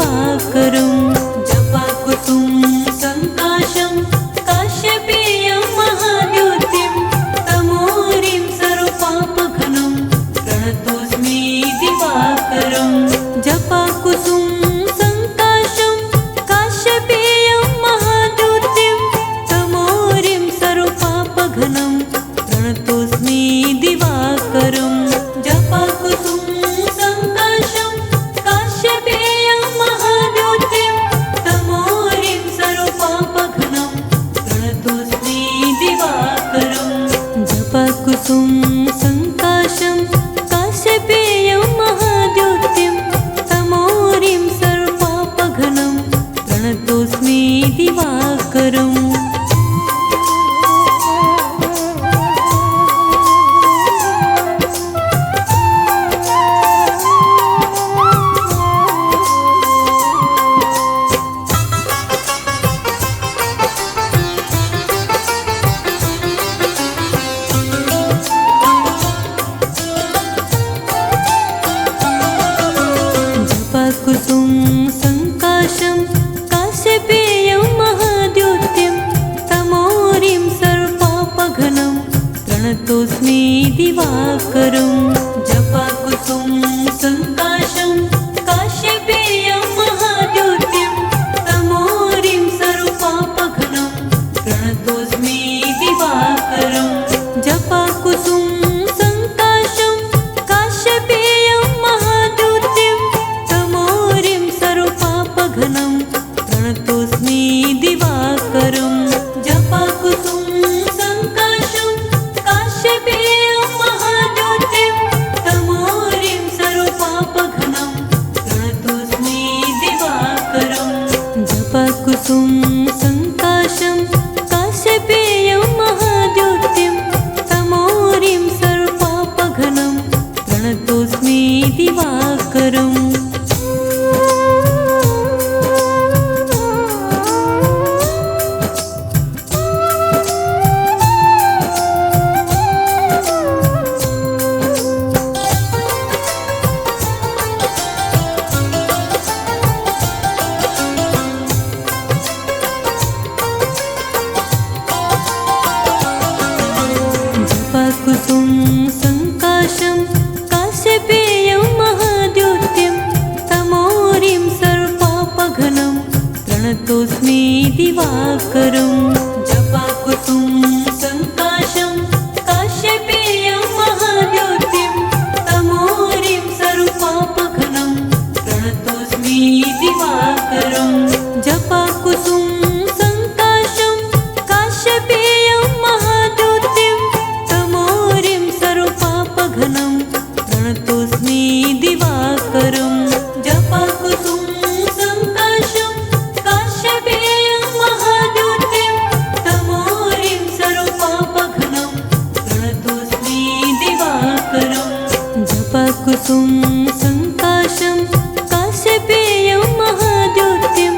दिवाकरं जपाकुसुम संकाशं काश्यपेयं महाद्युतिं तमोरिं सर्वपापघनं प्रणतोऽस्मि दिवाकरं जपाकुसुम संकाशं काश्यपेयं महाद्युतिं तमोरिं सर्वपापघनं प्रणतोऽस्मि दिवाकरं जपाकुसुम संकाशं काश्यपेयं महाद्युतिं तमोरिं सर्वपापघनं प्रणतोऽस्मि दिवाकरं जपाकुसुम संकाशं काश्यपेयं महाद्युतिं तमोरिं सर्वपापघनं प्रणतोऽस्मि दिवाकरम् जपाकुसुम संकाशं काश्यपेयं महाद्युतिं तमोरिं सर्वपापघनं प्रणतोऽस्मि दिवाकरं जपाकुसुम संकाशं काश्यपेयं महाद्युतिं तमोरिं सर्वपापघनं प्रणतोऽस्मि दिवाकरं जपाकुसुम संकाशं काश्यपेयं महाद्युतिं तमोरिं सर्वपापघनं प्रणतोऽस्मि दिवाकरं जपाकुसुम संकाशं काश्यपेयं महाद्युतिं तमोरिं सर्वपापघनं प्रणतोऽस्मि दिवाकरं जपाकुसुम संकाशं काश्यपेयं महाद्युतिं तमोरिं सर्वपापघनं प्रणतोऽस्मि दिवाकरम् जपाकुसुम संकाशं काश्यपेयं महाद्युतिं तमोरिं सर्वपापघनं प्रणतोऽस्मि दिवाकरं जपाकुसुम संकाशं काश्यपेयं महाद्युतिं तमोरिं सर्वपापघनं प्रणतोऽस्मि दिवाकरं जपाकुसुम संकाशं काश्यपेयं महाद्युतिं तमोरिं सर्वपापघनं प्रणतोऽस्मि दिवाकरं जपाकुसुम संकाशं काश्यपेयं महाद्युतिं तमोरिं सर्वपापघनं प्रणतोऽस्मि दिवाकरं जपाकुसुम संकाशं काश्यपेयं महाद्युतिं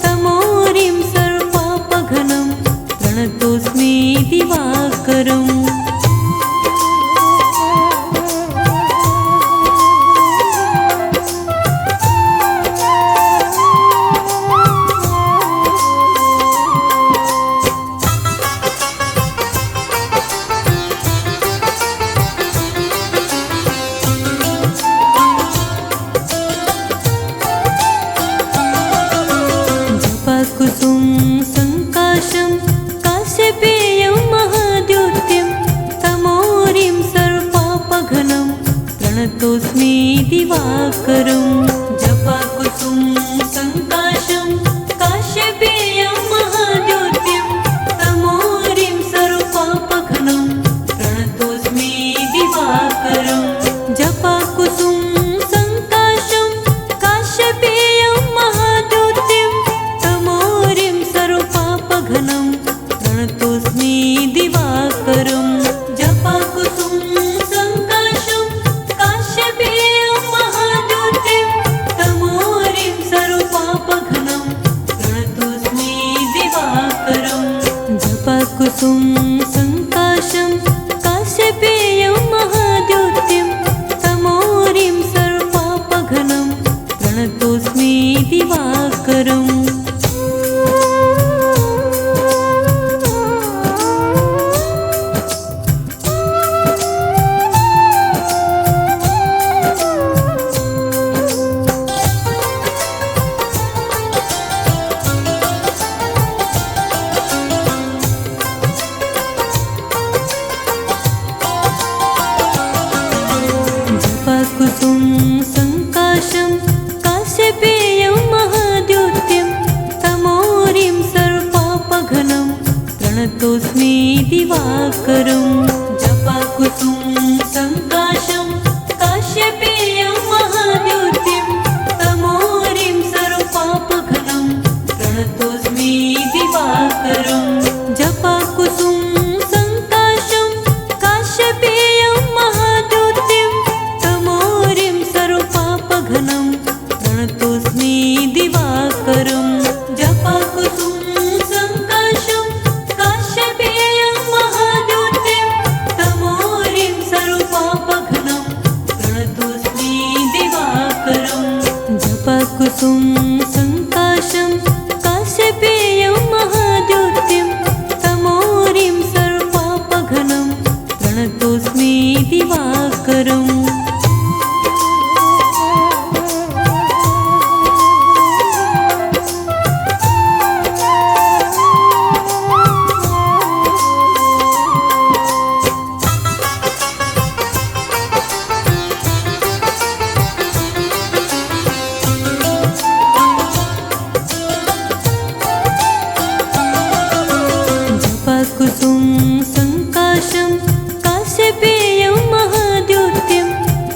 तमोरिं सर्वपापघनं प्रणतोऽस्मि दिवाकरम् जपाकुसुम संकाशं काश्यपेयं महाद्युतिं तमोरिं सर्वपापघनं प्रणतोऽस्मि दिवाकरं जपाकुसुम संकाशं काश्यपेयं महाद्युतिं तमोरिं सर्वपापघनं प्रणतोऽस्मि दिवाकरं जपाकुसुम संकाशं काश्यपेयं महाद्युतिं तमोरिं सर्वपापघनं प्रणतोऽस्मि दिवाकरं जपाकुसुम संकाशं काश्यपेयं महाद्युतिं तमोरिं सर्वपापघनं प्रणतोऽस्मि दिवाकरं जपाकुसुम संकाशं काश्यपेयं महाद्युतिं तमोरिं जपाकुसुम संकाशं काश्यपेयं महाद्युतिं तमोरिं सर्वपापघ्नं प्रणतोऽस्मि दिवाकरम्। जपाकुसुम संकाशं काश्यपेयं महाद्युतिं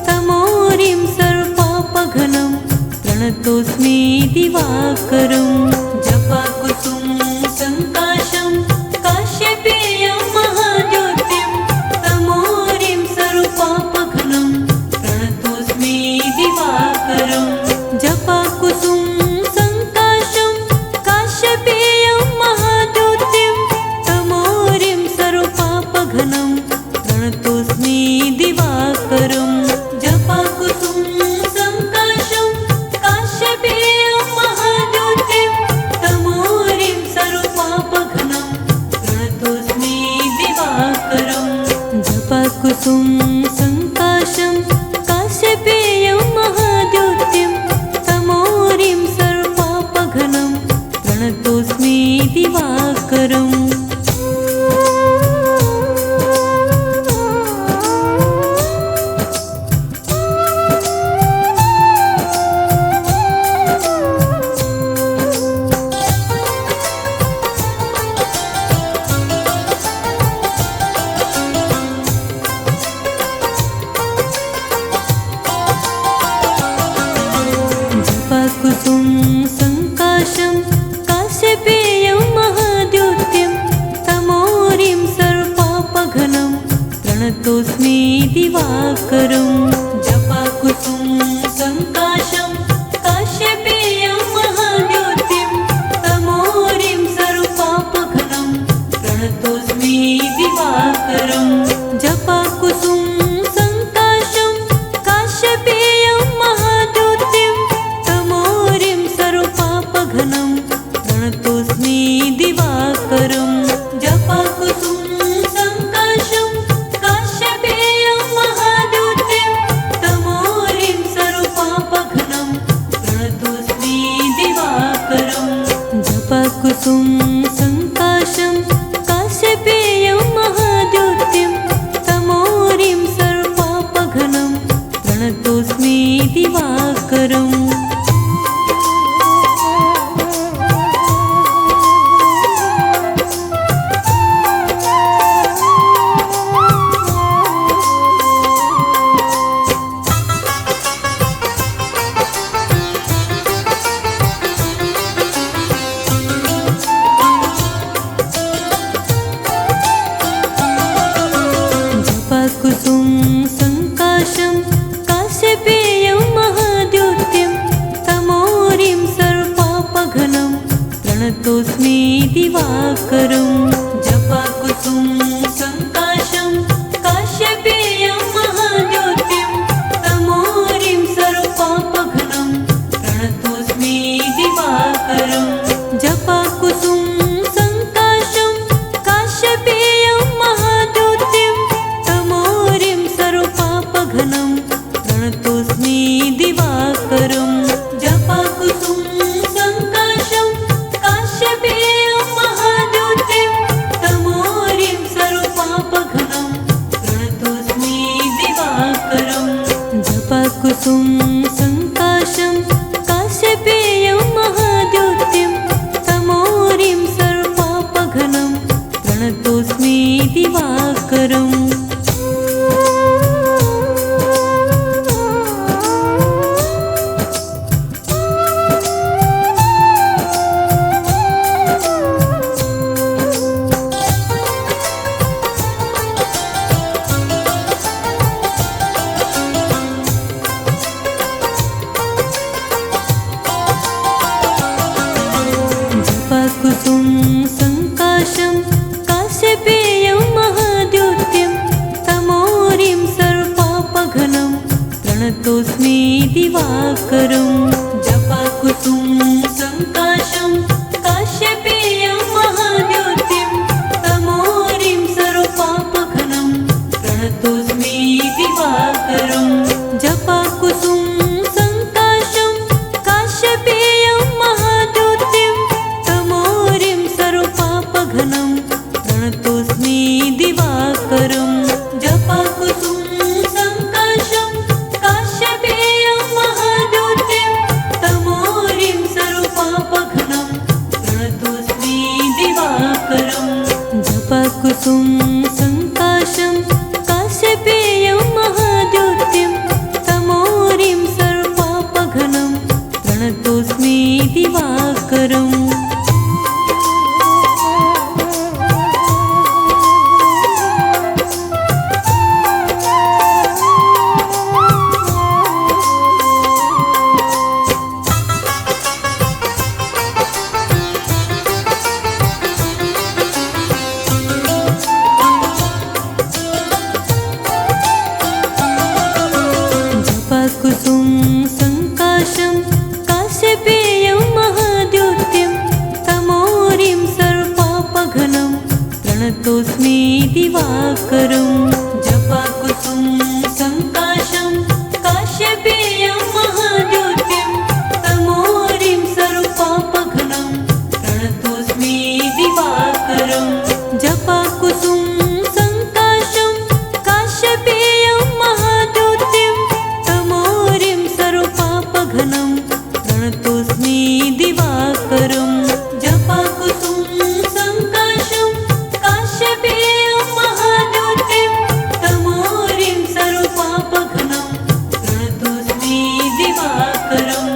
तमोरिं सर्वपापघ्नं प्रणतोऽस्मि दिवाकरम्। जपाकुसुम संकाशं काश्यपेयं महाद्युतिं तमोरिं सर्वपापघ्नं प्रणतोऽस्मि दिवाकरम्। जपाकुसुम संकाशं काश्यपेयं महाद्युतिं तमोरिं सर्वपापघ्नं प्रणतोऽस्मि दिवाकरम्। जपाकुसुम संकाशं काश्यपेयं महाद्युतिं तमोरिं सर्वपापघ्नं प्रणतोऽस्मि दिवाकरम्। जपाकुसुम संकाशं काश्यपेयं महाद्युतिं तमोरिं सर्वपापघ्नं प्रणतोऽस्मि दिवाकरम्। जपाकुसुम संकाशं काश्यपेयं महाद्युतिं तमोरिं सर्वपापघ्नं प्रणतोऽस्मि दिवाकरम्। जपाकुसुम संकाशं काश्यपेयं महाद्युतिं तमोरिं सर्वपापघ्नं प्रणतोऽस्मि दिवाकरम्। जपाकुसुम संकाशं काश्यपेयं महाद्युतिं तमोरिं सर्वपापघ्नं प्रणतोऽस्मि दिवाकरम्। जपाकुसुम संकाशं काश्यपेयं महाद्युतिं तमोरिं सर्वपापघ्नं प्रणतोऽस्मि दिवाकरम्। जपाकुसुम संकाशं काश्यपेयं महाद्युतिं तमोरिं सर्वपापघ्नं प्रणतोऽस्मि दिवाकरम्। जपाकुसुम संकाशं काश्यपेयं महाद्युतिं तमोरिं सर्वपापघ्नं प्रणतोऽस्मि दिवाकरम्। जपाकुसुम संकाशं काश्यपेयं महाद्युतिं तमोरिं सर्वपापघ्नं प्रणतोऽस्मि दिवाकरम्। जपाकुसुम संकाशं काश्यपेयं महाद्युतिं तमोरिं सर्वपापघ्नं प्रणतोऽस्मि दिवाकरम्। जपाकुसुम संकाशं काश्यपेयं महाद्युतिं तमोरिं सर्वपापघ्नं प्रणतोऽस्मि दिवाकरम्। जपाकुसुम संकाशं काश्यपेयं महाद्युतिं तमोरिं सर्वपापघ्नं प्रणतोऽस्मि दिवाकरम्। जपाकुसुम संकाशं काश्यपेयं महाद्युतिं प्रणतोऽस्मि दिवाकरं जपकुसुम संकाशं काश्यपेयं महाद्योतिं तमोरिं सर्वपापघ्नं प्रणतोऽस्मि दिवाकरं जपकुसुम संकाशं काश्यपेयं महाद्योतिं तमोरिं सर्वपापघ्नं प्रणतोऽस्मि दिवाकरं जपकुसुम संकाशं काश्यपेयं महाद्योतिं तमोरिं सर्वपापघ्नं प्रणतोऽस्मि दिवाकरं जपकुसुम संकाशं काश्यपेयं महाद्योतिं तमोरिं सर्वपापघ्नं प्रणतोऽस्मि दिवाकरम् जपकुसुम संकाशं काश्यपेयं महाद्योतिं तमोरिं सर्वपापघ्नं प्रणतोऽस्मि दिवाकरं जपकुसुम संकाशं काश्यपेयं महाद्योतिं तमोरिं सर्वपापघ्नं प्रणतोऽस्मि दिवाकरं जपकुसुम संकाशं काश्यपेयं महाद्योतिं तमोरिं सर्वपापघ्नं प्रणतोऽस्मि दिवाकरं जपकुसुम संकाशं काश्यपेयं महाद्योतिं तमोरिं सर्वपापघ्नं प्रणतोऽस्मि दिवाकरं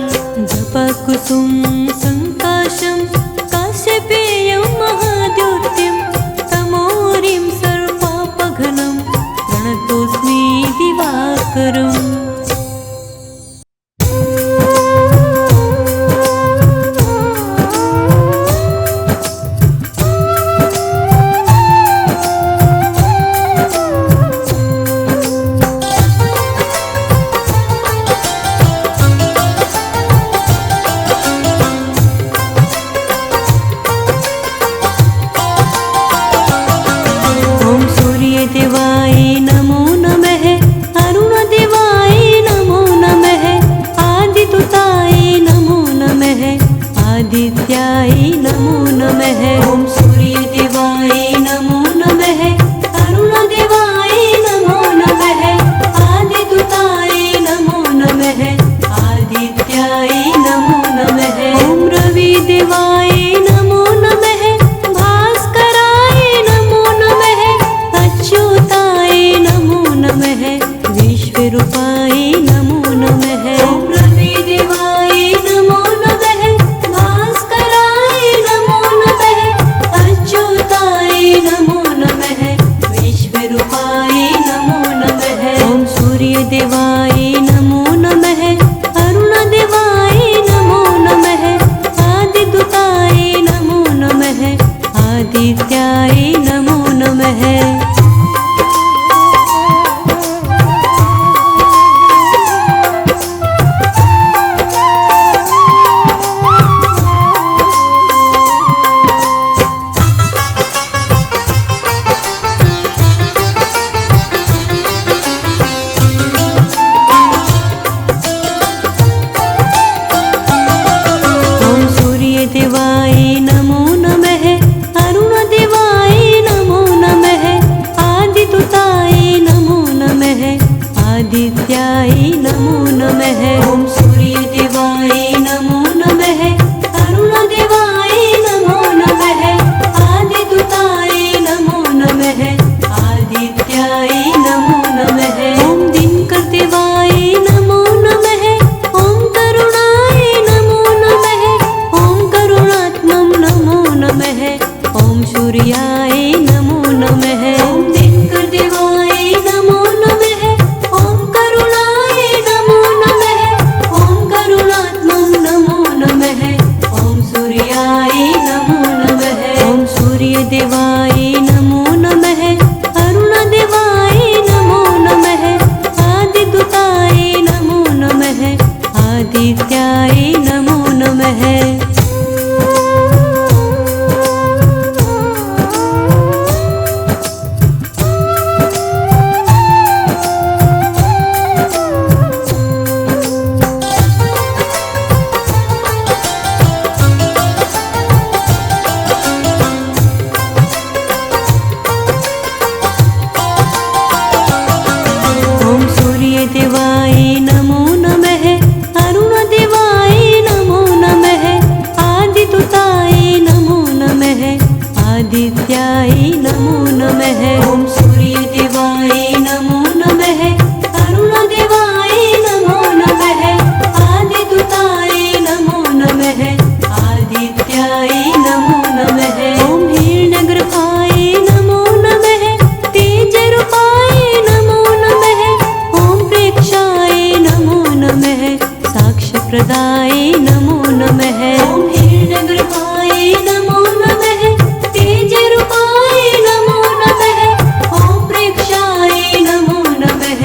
जपकुसुम संकाशं काश्यपेयं महाद्योतिं तमोरिं सर्वपापघ्नं प्रणतोऽस्मि दिवाकरम् ॐ सूर्यदेवाय नमो नमः अरुणदेवाय नमो नमः आदितुताय नमो नमः आदित्याय नमो नमः ॐ सूर्यदेवाय नमो नमः अरुणदेवाय नमो नमः आदितुताय नमो नमः आदित्याय नमो नमः ॐ रविदेवाय नमो नमः भास्कराय नमो नमः अच्युताय नमो नमः विश्वरूपाय नमो नमः ॐ रविदेवाय नमो नमः भास्कराय नमो नमः अच्युताय नमो नमः विश्वरूपाय नमो नमः ॐ सूर्यदेवाय नमो नमः अरुणदेवाय नमो नमः आदितुताय नमो नमः आदित्याय नमो नमः ॐ सूर्यदेवाय नमो नमः अरुणदेवाय नमो नमः आदितुताय नमो नमः आदित्याय नमो नमः ॐ सूर्यदेवाय नमो नमः अरुणदेवाय नमो नमः आदितुताय नमो नमः आदित्याय नमो नमः ॐ दिनकरदेवाय नमो नमः ॐ करुणाय नमो नमः ॐ करुणात्मं नमो नमः ॐ सूर्याय नमो नमः ॐ दिनकरदेवाय नमो नमः ॐ करुणाय नमो नमः ॐ करुणात्मं प्रदाय नमो नमः। ओम हिरण्यगर्भाय नमो नमः। तेजरूपाय नमो नमः। ओम प्रेक्षाय नमो नमः।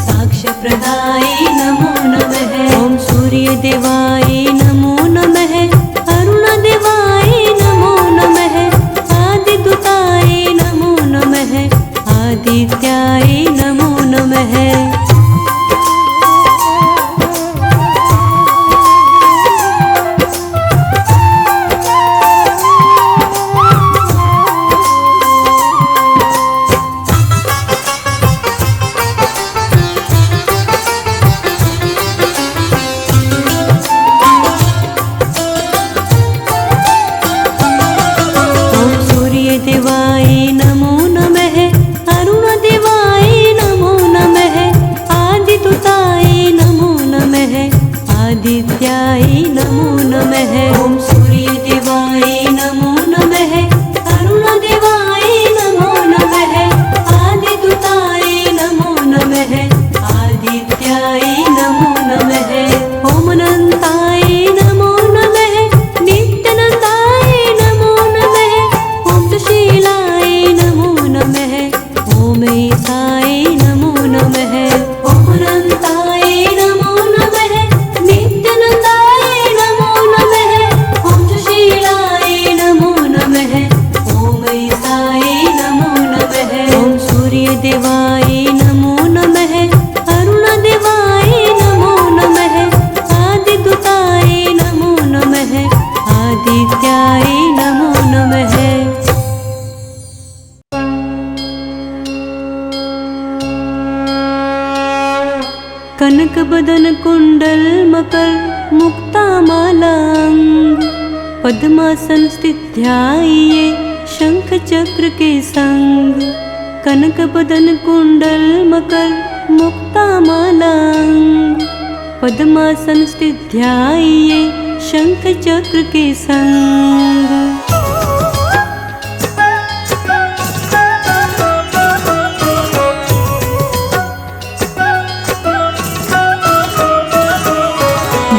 साक्ष्यप्रदाय नमो नमः। ओम सूर्यदेवाय नमो नमः। अरुणदेवाय नमो नमः। आदिदूताय नमो नमः। आदित्याय नमो नमः। देवाय नमो नमः। अरुणदेवाय नमो नमः। आदिदूताय नमो नमः। आदित्याय नमो नमः। ओम सूर्यदेवाय नमो नमः। अरुणदेवाय नमो नमः। आदिदूताय नमो नमः। आदित्याय नमो नमः। ओम अनंताय नमो नमः। नित्यानंदाय नमो नमः। शीलाय नमो नमः। ओम ईसाय नमो नमः। ओम अनंताय नमो नमः। नित्यानंदाय नमो नमः। ओम शीलाय नमो नमः। ओम ईसाय नमो नमः। ओम सूर्यदेवाय नमो नमः। अरुणदेवाय नमो नमः। आदिदूताय नमो नमः। आदित्याय नमो नमः। कनक बदन कुंडल मकर मुक्ता मालांग। पद्मासन स्थित ध्याये शंख चक्र के संग। कनक बदन कुंडल मकर मुक्ता मालांग। पद्मासन स्थित ध्याये शंख चक्र के संग।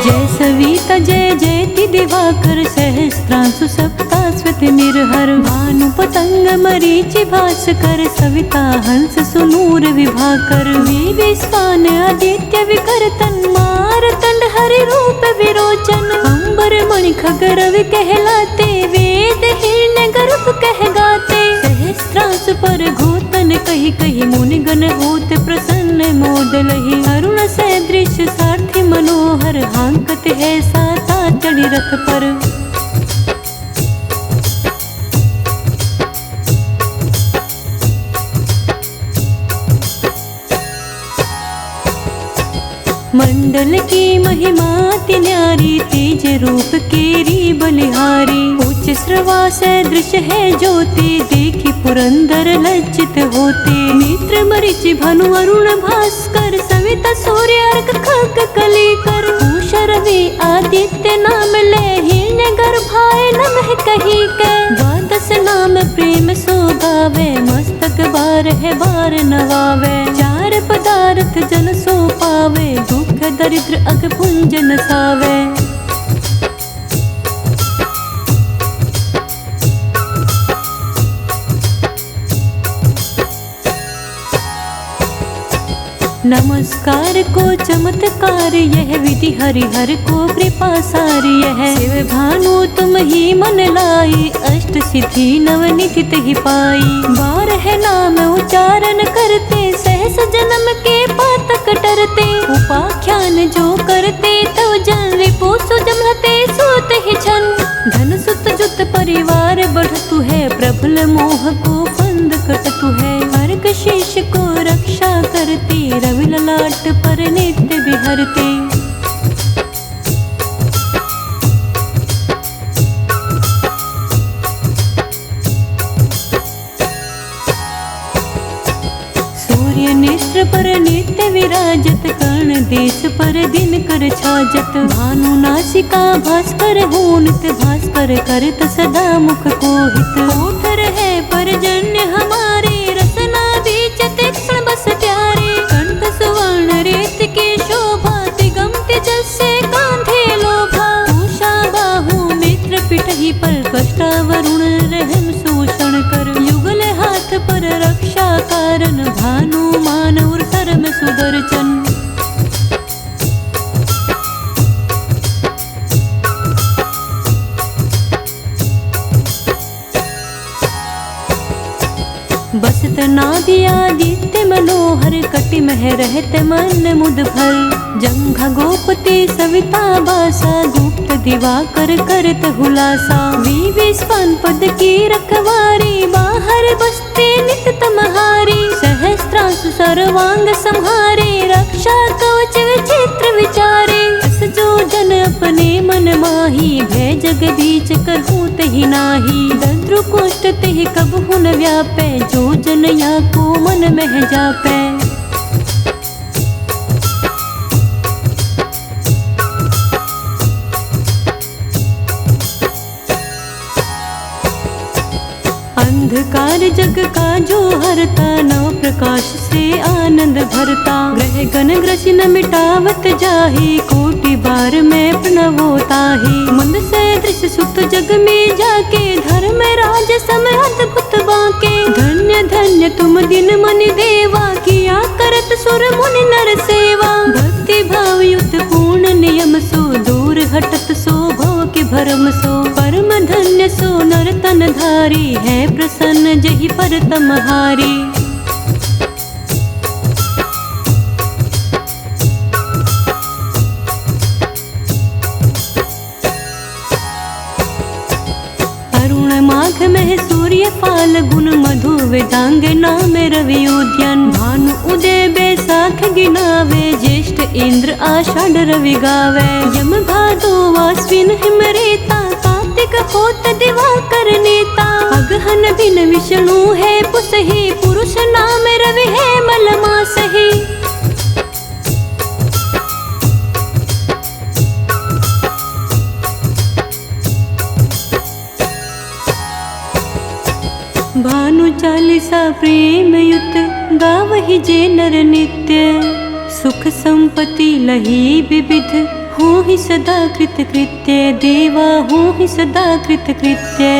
जय सविता जय जयति दिवाकर। सहस्त्रांशु सप्ताश्वत निर्हर। भानु पतंग मरीचि भास्कर। सविता हंस सुनूर विभाकर। विश्वान आदित्य विकर तन्मार तंड हरि रूप विरोचन। अंबर मणि खगरवि कहलाते। वेद हिरण्य गर्भ कह गाते। सहस्त्रांशु पर घोतन कही कही मुनिगण होत प्रसन्न मोदलहि। अरुण सदृश सारथि मनोहर। हांकत है साता चढ़ी रथ पर। मंडल की महिमा अति न्यारी। तेज रूप केरी बलिहारी। उच्च श्रवा सदृश है ज्योति। देखी पुरंदर लज्जित होते। मित्र मरीचि भनु अरुण भास्कर। सविता सूर्य अर्क खग कलिकर। उषा रवि आदित्य नाम ले। हिरण्य गर्भाय नमः कही के। द्वादश नाम प्रेम सो गावे। मस्तक बार है बार नवावे। चार पदार्थ जन सो पावे। दुख दरिद्र अग पुंज नसावे। नमस्कार को चमत्कार यह विधि हरिहर को कृपा सार यह। शिव भानु तुम ही मन लाई। अष्ट सिद्धि नवनिधि ही पाई। बारह नाम उच्चारण करते। सहस जन्म के पातक डरते। उपाख्यान जो करते तव जन रिपु सुजमते सोत ही छन। धन सुत जुत परिवार बढ़तु है। प्रबल मोह को फंद कटतु है। अर्क शीश को रक्षा करती। रवि ललाट पर नित्य विहरते। सूर्य नेत्र पर नित्य विराजत। कर्ण देश पर दिन कर छाजत। भानु नासिका भास्कर होनित। भास्कर करत सदा मुख कोहित। ओठर है परजन्य हमारे। रसना बीच तीक्ष्ण बस प्यारे। कंठ सुवर्ण रेत की शोभा। दिगम तेजस से कांधे नादि आदित्य मनोहर कटि मह रहते मन मुद भर। जंघा गोपति सविता बासा गुप्त दिवाकर करत हुलासा। विस्फान पद की रखवारी बाहर बसते नित तमहारी। सहस्त्रांशु सर्वांग संहारे रक्षा कवच विचित्र विचारे। जो जन अपने मन माही भय जगदीश करहु तहि नाही। दंद्रु कुष्ठ तेहि कबहु न व्यापै जो जन या को मन मह जापै। अंधकार जग का जो हरता नव प्रकाश से आनंद भरता। ग्रह गण ग्रसिन न मिटावत जाहि कोटि बार में प्रणवोताहि। मंद से दृश्य सुत जग में जाके धर्म राज समय अद्भुत बाके। धन्य धन्य तुम दिन मन देवा किया करत सुर मुनि नर सेवा। भक्ति भाव युक्त पूर्ण नियम सो दूर हटत सो भव के भरम सो। परम धन्य सो नर तन धारी है प्रसन्न जहि पर तमहारी। अरुण माघ मह सूर्य फाल गुण मधु वेदांग नाम रवि उद्यान। भानु उदय बैसाख गिनावे ज्येष्ठ इंद्र आषाढ़ रवि गावे। यम भादो आश्विन हिम रेता कार्तिक होत दिवाकर नेता। अगहन बिन विष्णु है पुसहि पुरुष नाम रवि है मलमा सही। भानु चालीसा प्रेम युत गावहि जे नर नित्य। सुख संपत्ति लही विविध हो ही सदा कृत कृत्य। देवा हो ही सदा कृत कृत्य।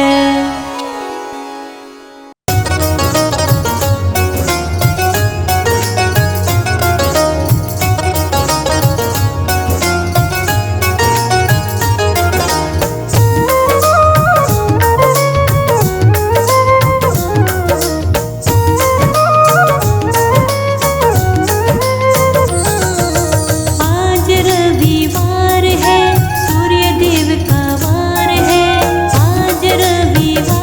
सूर्य देव का वार है आज रविवार।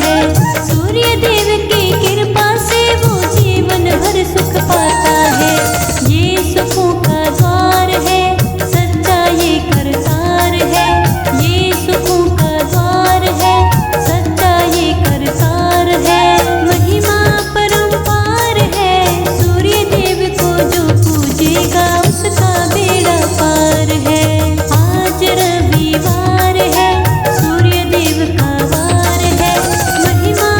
है। सूर्य देव की कृपा से वो जीवन भर सुख पाता है। ये सुखों का द्वार है, सच्चा ये करतार है। ये सुखों का द्वार है, सच्चा ये करतार है। महिमा परंपार है, सूर्य देव को जो पूजेगा उसका बेड़ा पार है। आज रविवार है, सूर्य देव का वार है। महिमा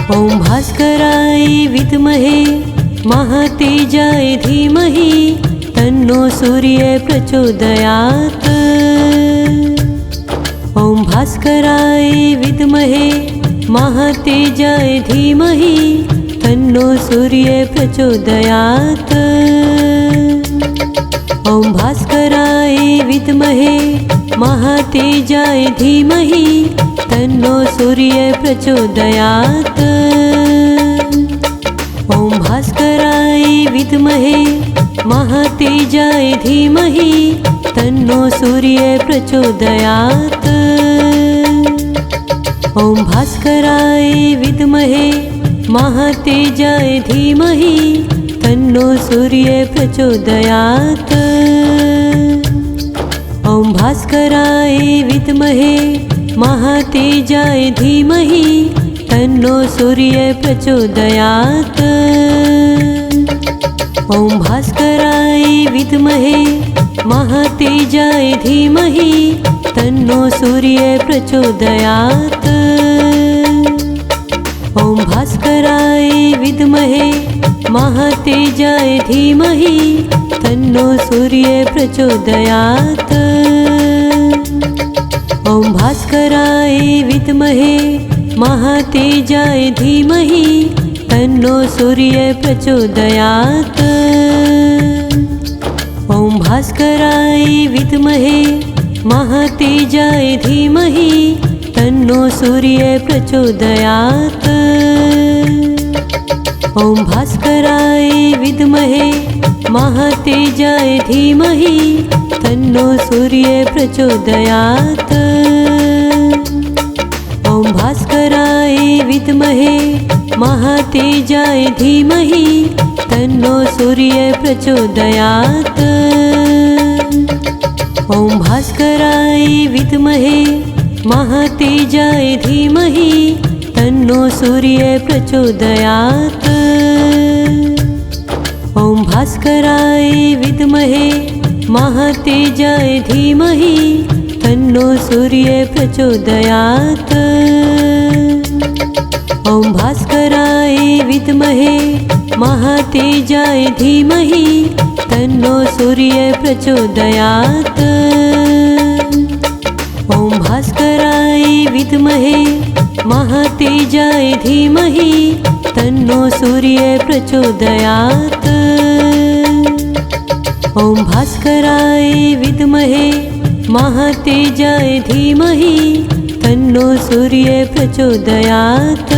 ॐ भास्कराय विद्महे महातेजाय धीमहि तन्नो सूर्यः प्रचोदयात्। ॐ भास्कराय विद्महे महातेजाय धीमहि तन्नो सूर्यः प्रचोदयात्। ॐ भास्कराय विद्महे महातेजाय धीमहि तन्नो सूर्यः प्रचोदयात्। ॐ भास्कराय विद्महे महातेजाय धीमहि तन्नो सूर्यः प्रचोदयात्। ॐ भास्कराय विद्महे महातेजाय धीमहि तन्नो सूर्यः प्रचोदयात्। ॐ भास्कराय विद्महे महातेजाय धीमहि तन्नो सूर्यः प्रचोदयात्। ॐ भास्कराय विद्महे महातेजाय धीमहि तन्नो सूर्यः प्रचोदयात्। ॐ भास्कराय विद्महे महातेजाय धीमहि तन्नो सूर्यः प्रचोदयात्। ॐ भास्कराय विद्महे महातेजाय धीमहि तन्नो सूर्यः प्रचोदयात्। ॐ भास्कराय विद्महे महातेजाय धीमहि तन्नो सूर्यः प्रचोदयात्। ॐ भास्कराय विद्महे महातेजाय धीमहि तन्नो सूर्यः प्रचोदयात्। ॐ भास्कराय विद्महे महातेजाय धीमहि तन्नो सूर्यः प्रचोदयात्। ॐ भास्कराय विद्महे महातेजाय धीमहि तन्नो सूर्यः प्रचोदयात्। ॐ भास्कराय विद्महे महातेजाय धीमहि तन्नो सूर्यः प्रचोदयात्। ॐ भास्कराय विद्महे महातेजाय धीमहि तन्नो सूर्यः प्रचोदयात्। ॐ भास्कराय विद्महे महातेजाय धीमहि तन्नो सूर्यः प्रचोदयात्। ॐ भास्कराय विद्महे महातेजाय धीमहि तन्नो सूर्यः प्रचोदयात्।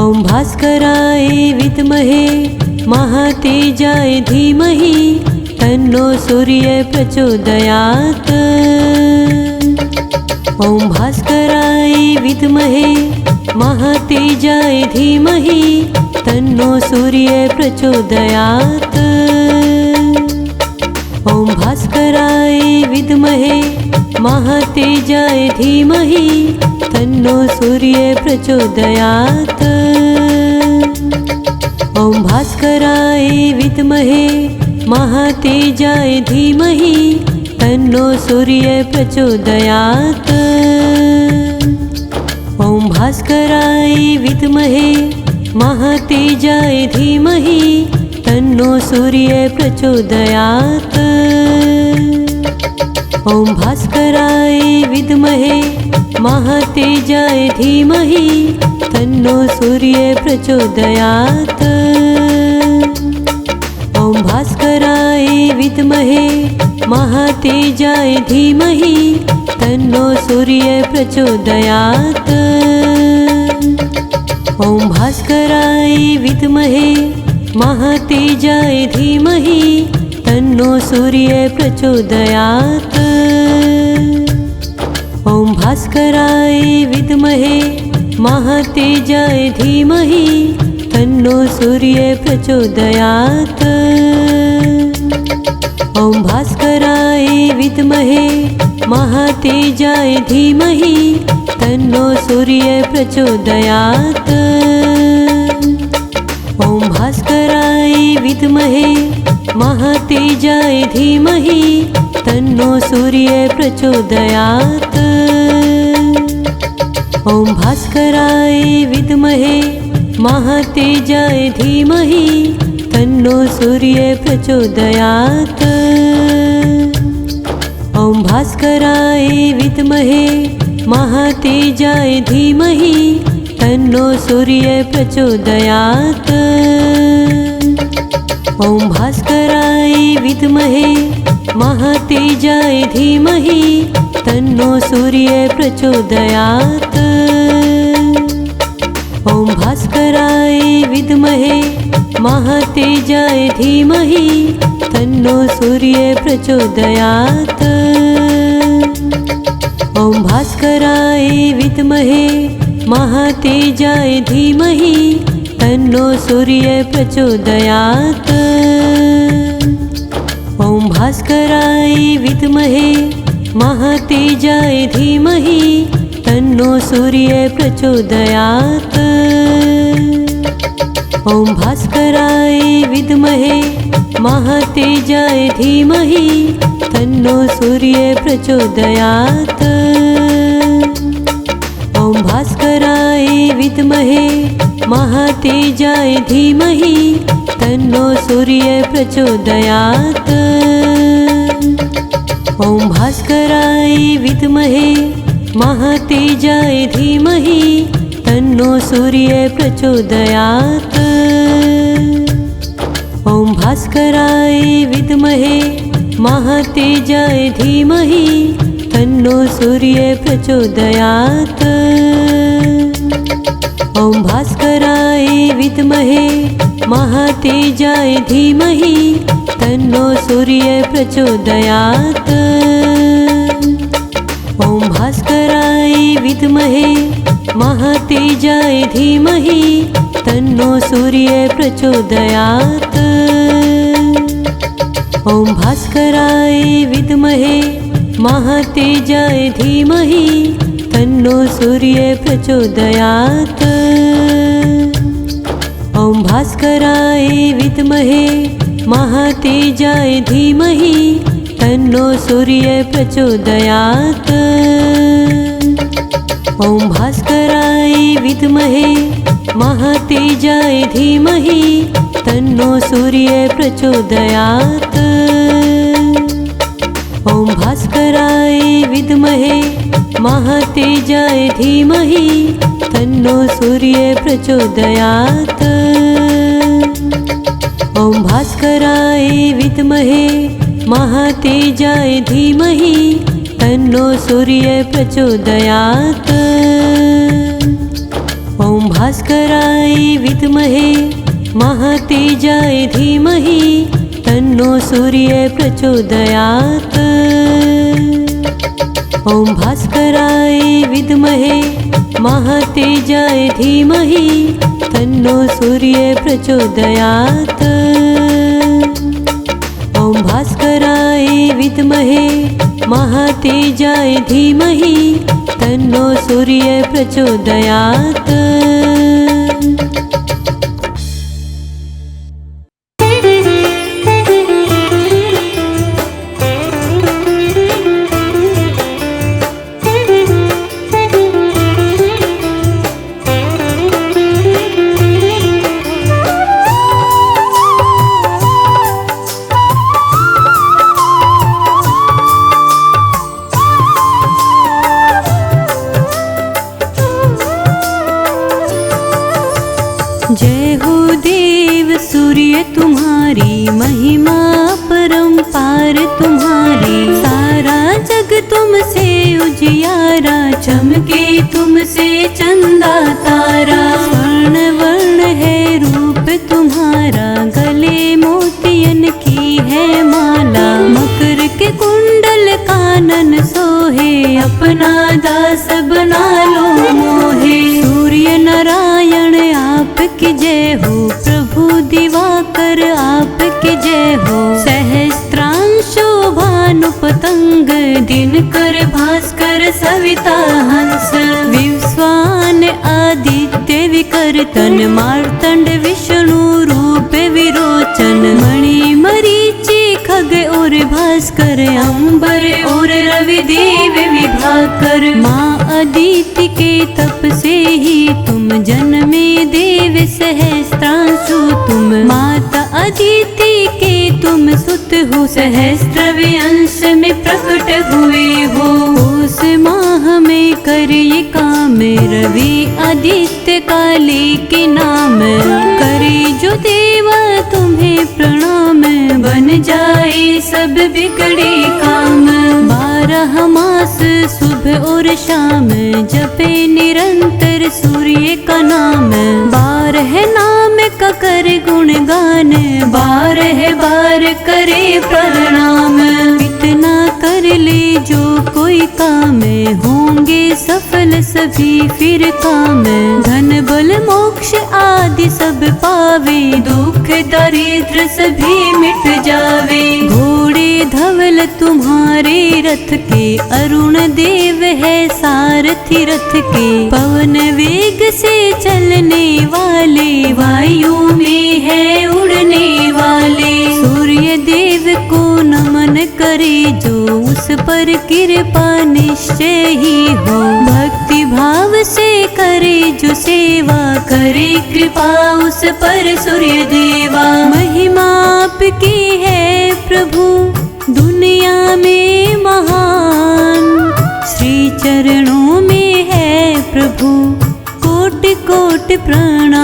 ॐ भास्कराय विद्महे महातेजाय धीमहि तन्नो सूर्यः प्रचोदयात्। ॐ भास्कराय विद्महे महातेजाय धीमहि तन्नो सूर्यः प्रचोदयात्। ॐ भास्कराय विद्महे महातेजाय धीमहि तन्नो सूर्यः प्रचोदयात्। ॐ भास्कराय विद्महे महातेजाय धीमहि तन्नो सूर्यः प्रचोदयात्। ॐ भास्कराय विद्महे महातेजाय धीमहि तन्नो सूर्यः प्रचोदयात्। ॐ भास्कराय विद्महे महातेजाय धीमहि तन्नो सूर्यः प्रचोदयात्। ॐ भास्कराय विद्महे महातेजाय धीमहि तन्नो सूर्यः प्रचोदयात्। ॐ भास्कराय विद्महे महातेजाय धीमहि तन्नो सूर्यः प्रचोदयात्। ॐ भास्कराय विद्महे महातेजाय धीमहि तन्नो सूर्यः प्रचोदयात्। ॐ भास्कराय विद्महे महातेजाय धीमहि तन्नो सूर्यः प्रचोदयात्। ॐ भास्कराय विद्महे महातेजाय धीमहि तन्नो सूर्यः प्रचोदयात्। ॐ भास्कराय विद्महे महातेजाय धीमहि तन्नो सूर्य प्रचोदयात्। ॐ भास्कराय विद्महे महातेजाय धीमहि तन्नो सूर्य प्रचोदयात्। ॐ भास्कराय विद्महे महातेजाय धीमहि तन्नो सूर्य प्रचोदयात्। ॐ भास्कराय विद्महे महातेजाय धीमहि तन्नो सूर्य प्रचोदयात्। ॐ भास्कराय विद्महे महातेजाय धीमहि तन्नो सूर्य प्रचोदयात्। ॐ भास्कराय विद्महे महातेजाय धीमहि तन्नो सूर्य प्रचोदयात्। ॐ भास्कराय विद्महे महातेजाय धीमहि तन्नो सूर्य प्रचोदयात्। ॐ भास्कराय विद्महे महातेजाय धीमहि तन्नो सूर्य प्रचोदयात्। ॐ भास्कराय विद्महे महातेजाय धीमहि तन्नो सूर्य प्रचोदयात्। ॐ भास्कराय विद्महे महातेजाय धीमहि तन्नो सूर्य प्रचोदयात्। ॐ भास्कराय विद्महे महातेजाय धीमहि तन्नो सूर्य प्रचोदयात्। ॐ भास्कराय विद्महे महातेजाय धीमहि तन्नो सूर्य प्रचोदयात्। ॐ भास्कराय विद्महे महातेजाय धीमहि तन्नो सूर्य प्रचोदयात्। ॐ भास्कराय विद्महे महातेजाय धीमहि तन्नो सूर्य प्रचोदयात्। ॐ भास्कराय विद्महे महातेजाय धीमहि तन्नो सूर्य प्रचोदयात्। ॐ भास्कराय विद्महे महातेजाय धीमहि तन्नो सूर्य प्रचोदयात्। ॐ भास्कराय विद्महे महातेजाय धीमहि तन्नो सूर्य प्रचोदयात्। ॐ भास्कराय विद्महे महातेजाय धीमहि तन्नो सूर्य प्रचोदयात्। ॐ भास्कराय विद्महे महातेजाय धीमहि तन्नो सूर्य प्रचोदयात्। ॐ भास्कराय विद्महे महातेजाय धीमहि तन्नो सूर्य प्रचोदयात्। जय हो देव सूर्य तुम्हारी महिमा परंपार तुम्हारी, सारा जग तुमसे उजियारा, चमके तुमसे चंदा तारा। स्वर्ण वर्ण है रूप तुम्हारा, गले मोतियन की है माला। मकर के कुंडल कानन सोहे, अपना दास बना लो मोहे। सूर्य नारायण आपकी जय हो, प्रभु दिवाकर आपकी जय हो। सहस्त्रांशो भानु पतंग, दिनकर भास्कर सविता हंस। विश्वान आदित्य विकर्तन, मार्तंड विष्णु रूप विरोचन। मणि मरीचि खग और भास्कर, अंबर और रवि देव विभाकर। माँ अदिति के तप से ही तुम जन्मे देव सहस्त्रांशु तुम। माता अदिति के तुम सुत हो सहस्त्र अंश में प्रकट हुए हो। उस माह में करिए काम रवि आदित्य काले के नाम। करे जो देवा तुम्हें प्रणाम बन जाए सब बिगड़े काम। 12 मास सुबह और शाम जपे निरंतर सूर्य का नाम। 12 नाम का कर गुणगान 12 बार करे प्रणाम। इतना कर ले जो कोई काम होंगे सफल सभी फिर काम। धन बल मोक्ष आदि सब पावे दुख दरिद्र सभी मिट जावे। घोड़े धवल तुम्हारे रथ के अरुण देव है सारथी रथ के। पवन वेग से चलने वाले वायु में है उड़ने वाले। सूर्य देव को नमन करे जो उस पर कृपा निश्चय ही हो। भक्ति भाव से करे जो सेवा करे कृपा उस पर सूर्य देवा। महिमा आपकी है प्रभु दुनिया में महान। श्री चरणों में है प्रभु कोटि कोटि प्रणाम।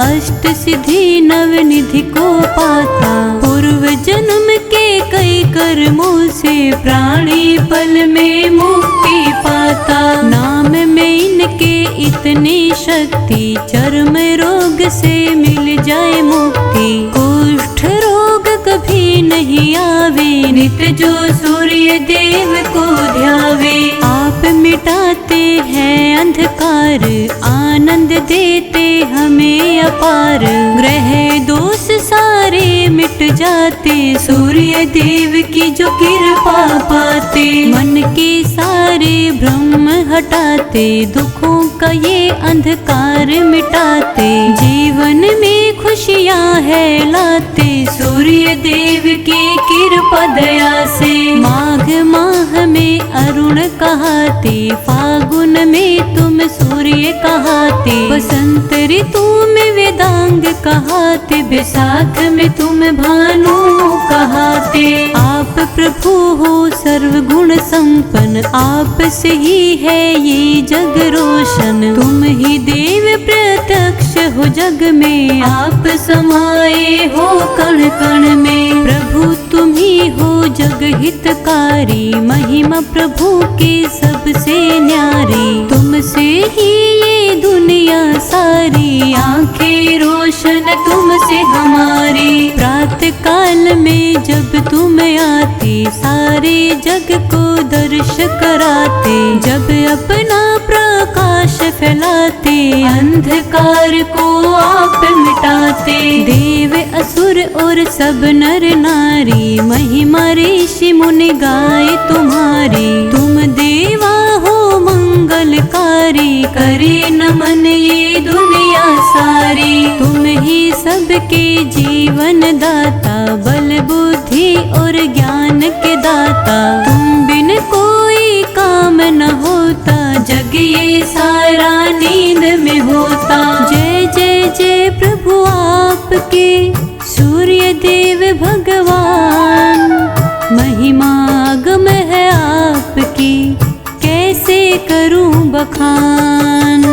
अष्ट सिद्धि नवनिधि को पाता। पूर्व जन्म के कई कर्मों से प्राणी पल में मुक्ति पाता। नाम में इनके इतनी शक्ति चर्म रोग से मिल जाए मुक्ति। कुष्ठ रोग कभी नहीं आवे नित्य जो सूर्य देव को ध्यावे। आप मिटाते हैं अंधकार आनंद देते हमें अपार। ग्रह दोष सारे मिट जाते सूर्य देव की जो कृपा पाते। मन के सारे भ्रम हटाते दुखों का ये अंधकार मिटाते। जीवन में खुशियाँ है लाते सूर्य देव की कृपा दया से। माघ माह में अरुण कहाते फागुन में तुम सूर्य कहाते। बसंत ऋतु में वेदांग कहाते बैसाख में तुम भानु कहाते। आप प्रभु हो सर्वगुण संपन्न आप से ही है ये जग रोशन। तुम ही देव प्रत्यक्ष हो जग में आप समाये हो कण कण में। प्रभु तुम ही हो जग हितकारी महिमा प्रभु की सबसे न्यारी। तुमसे ही ये दुनिया सारी आंखें रोशन तुमसे हमारी। प्रातः काल में जब तुम आते सारे जग को दर्श कराते। जब अपना प्रकाश फैलाते अंधकार को आप मिटाते। देव असुर और सब नर नारी महिमा ऋषि मुनि गाए तुम्हारी। तुम देवा हो मंगलकारी करे नमन ये दुनिया सारी। तुम ही सबके जीवन दाता बल बुद्धि और ज्ञान के दाता। तुम बिन कोई काम न होता जग ये सारा नींद में होता। जय जय जय प्रभु आपके सूर्य देव भगवान। महिमा गम है आपकी कैसे करूं बखान।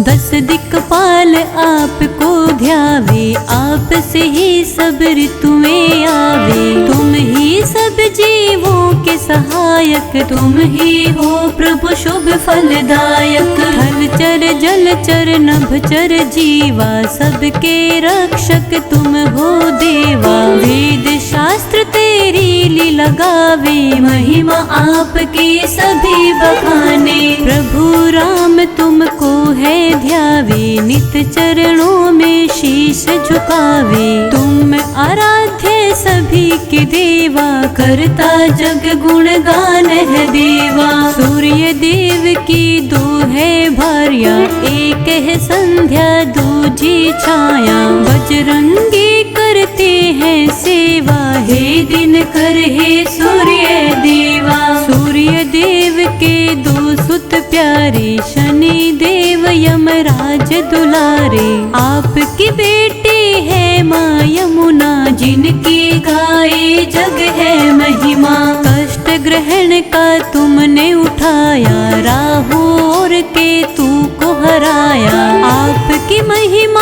10 दिक्पाल आपको ध्यावे, आप से ही सब ऋतुएं आवे। तुम ही सब जीवों के सहायक, तुम ही हो प्रभु शुभ फलदायक। थलचर जलचर नभचर जीवा, सबके रक्षक तुम हो देवा। वेद शास्त्र तेरी लीला गावे, महिमा आपकी सभी बखाने। प्रभु राम तुमको है ध्यावे, नित चरणों में शीश झुकावे। तुम आराध्य सभी के देवा, करता जग गुणगान है देवा। सूर्य देव की 2 है भार्या, एक है संध्या दूजी छाया। बजरंगी करते हैं सेवा, हे दिनकर हे सूर्य देवा। सूर्य देव के 2 सुत प्यारे, शनि देव यमराज दुलारे। आपकी बेटी है माँ यमुना, जिनकी गाए जग है महिमा। कष्ट ग्रहण का तुमने उठाया, राहु और केतु को हराया। आपकी महिमा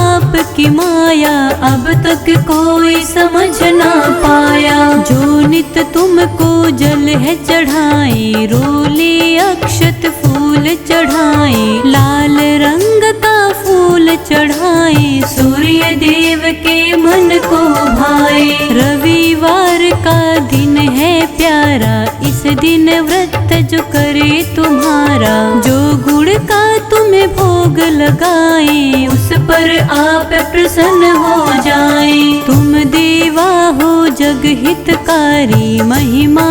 आपकी माया, अब तक कोई समझ ना पाया। जो नित तुमको जल है चढ़ाए, रोली अक्षत फूल चढ़ाए। लाल रंग का फूल चढ़ाए, सूर्य देव के मन को भाए। रविवार का दिन है प्यारा, इस दिन व्रत जो करे तुम्हारा। जो गुण का तुम्हें भोग लगाए, उस पर आप प्रसन्न हो जाए। तुम देवा हो जग हितकारी, महिमा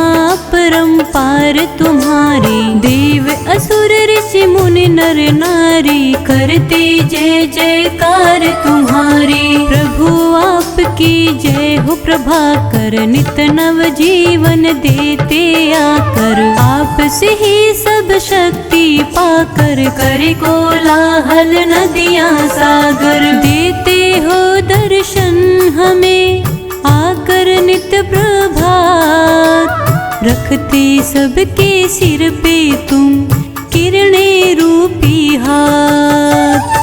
परंपार तुम्हारी। देव असुर ऋषि मुनि नर नारी, करते जय जयकार तुम्हारी। प्रभु आपकी जय हो प्रभाकर, नित नव जीवन देते आकर। आप से ही सब शक्ति पाकर, करे कोलाहल नदियाँ सागर। देते हो दर्शन हमें आकर नित प्रभात, रखते सबके सिर पे तुम किरणें रूपी हाथ।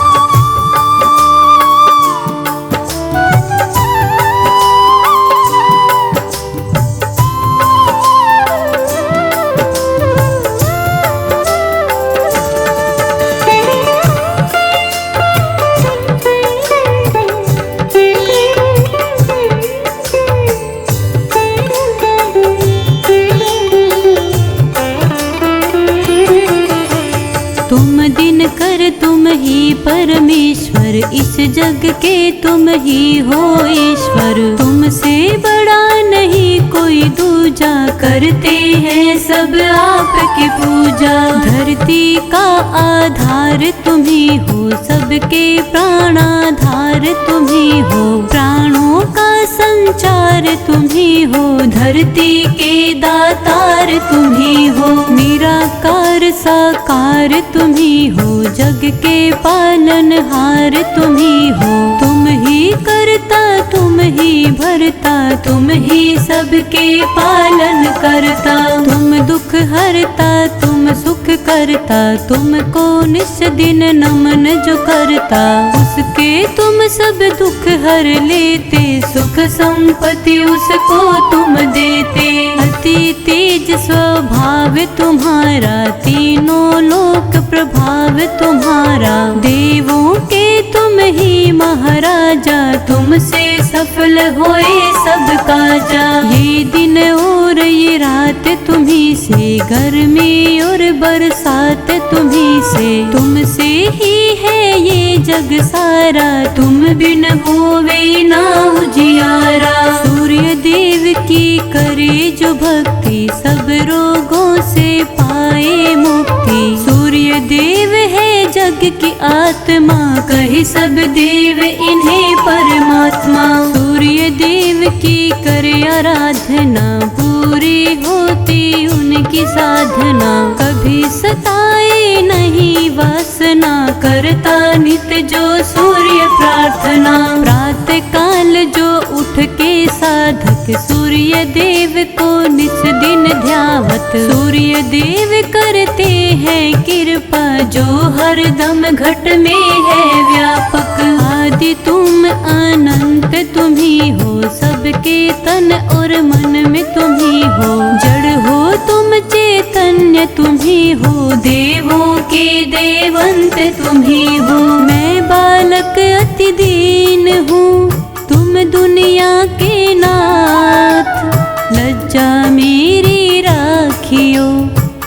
तुम ही परमेश्वर, इस जग के तुम ही हो ईश्वर। तुमसे बड़ा नहीं कोई दूजा, करते हैं सब आपकी पूजा। धरती का आधार तुम ही हो, सबके प्राणाधार तुम ही हो। प्राणों का संचार तुम ही हो, धरती के दातार तुम ही हो। निराकार साकार तुम ही हो, जग के पालनहार तुम ही हो। तुम ही करता तुम ही भरता, तुम ही सबके पालन करता। तुम दुख हरता तुम सुख करता, तुमको निस दिन नमन जो करता। उसके तुम सब दुख हर लेते, सुख संपत्ति उसको तुम देते। अति तेज स्वभाव तुम्हारा, तीनों लोक प्रभाव तुम्हारा। देवों के तुम ही महाराजा, तुमसे सफल होए सब काजा। ये दिन और ये रात तुम्ही से, गर्मी और बरसात तुम्ही से। तुमसे ही है ये जग सारा, तुम बिन होवे ना उजियारा। सूर्य देव की करे जो भक्ति, सब रोगों से पाए मुक्ति। सूर्य देव है जग की आत्मा, कहे सब देव इन्हें परमात्मा। सूर्य देव की करे आराधना, पूरी होती उनकी साधना। कभी सताए नहीं वासना, करता नित जो सूर्य प्रार्थना। प्रातः काल जो उठ के साधक, सूर्य देव को निस दिन ध्यावत। सूर्य देव करते हैं कृपा, जो हरदम घट में है व्यापक। आदि तुम अनंत तुम ही हो, सबके तन और मन में तुम ही हो। जड़ हो तुम चैतन्य तुम ही हो, देवों के देवंत तुम ही हो। मैं बालक अति दीन हूँ, तुम दुनिया के नाथ। लज्जा मेरी राखियो,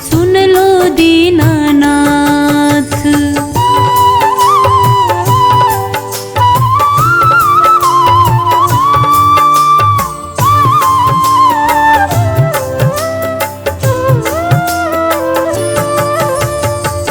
सुन लो दीनानाथ।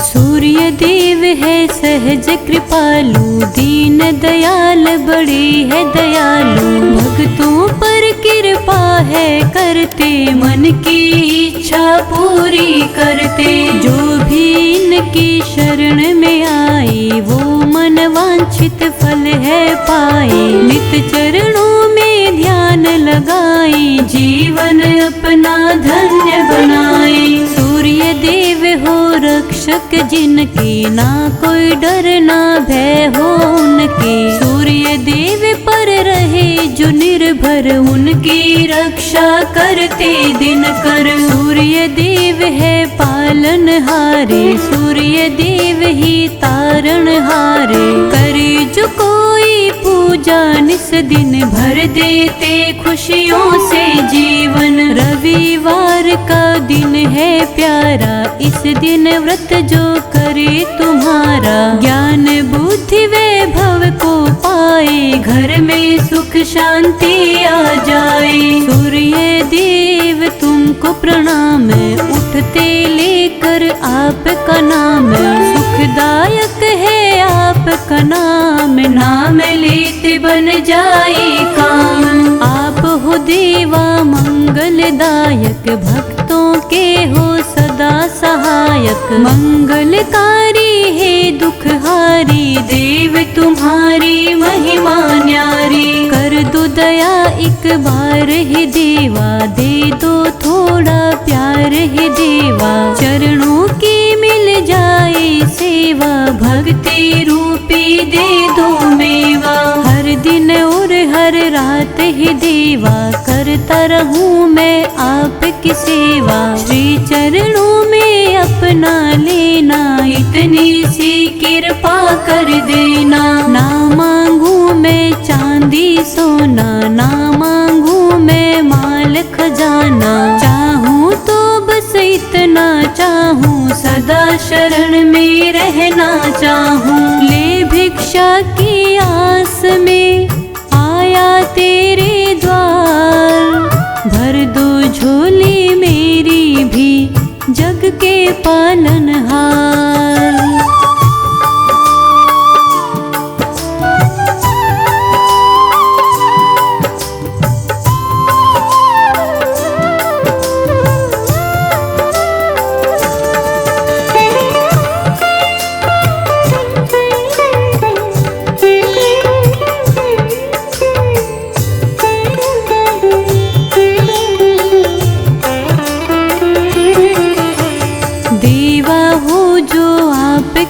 सूर्य देव है सहज कृपालु, दीन दयाल बड़े है दयालु। भक्तों पर कृपा है करते, मन की इच्छा पूरी करते। जो भी इनकी शरण में आए, वो मन वांछित फल है पाए। नित चरणों में ध्यान लगाए, जीवन अपना धन्य बनाए। सूर्य देव हो रक्षक जिनके, ना कोई डर ना भय हो उनके। सूर्य देव पर रहे जो निर्भर, उनकी रक्षा करते दिन कर। सूर्य देव है पालनहारे, सूर्य देव ही तारणहारे। करे जो कोई पूजा निस दिन, भर देते खुशियों से जीवन। रविवार का दिन है प्यारा, इस दिन व्रत जो करे तुम्हारा। ज्ञान बुद्धि वैभव को पाए, घर में सुख शांति आ जाए। सूर्य देव तुमको प्रणाम, उठते लेकर आपका नाम। सुखदायक है आपका नाम, नाम लेते बन जाए काम। आप हो देवा मंगलदायक, भक्तों के हो सदा सहायक। मंगलकारी है दुखहारी, देव तुम्हारी महिमा न्यारी। कर दो दया एक बार ही देवा, दे दो थोड़ा प्यार ही देवा। चरणों की मिल जाए सेवा, भक्ति रूपी दे दो मेवा। हर दिन और हर रात ही देवा, करता रहूं मैं आपकी सेवा। श्री चरणों में अपना लेना, इतनी सी कृपा कर देना। ना मांगू मैं चांदी सोना, ना मांगू मैं माल खजाना। चाहूँ तो बस इतना चाहूँ, सदा शरण में रहना चाहूँ। ले भिक्षा की आस में आया तेरे द्वार, भर दो झोली मेरी भी जग के पालनहार।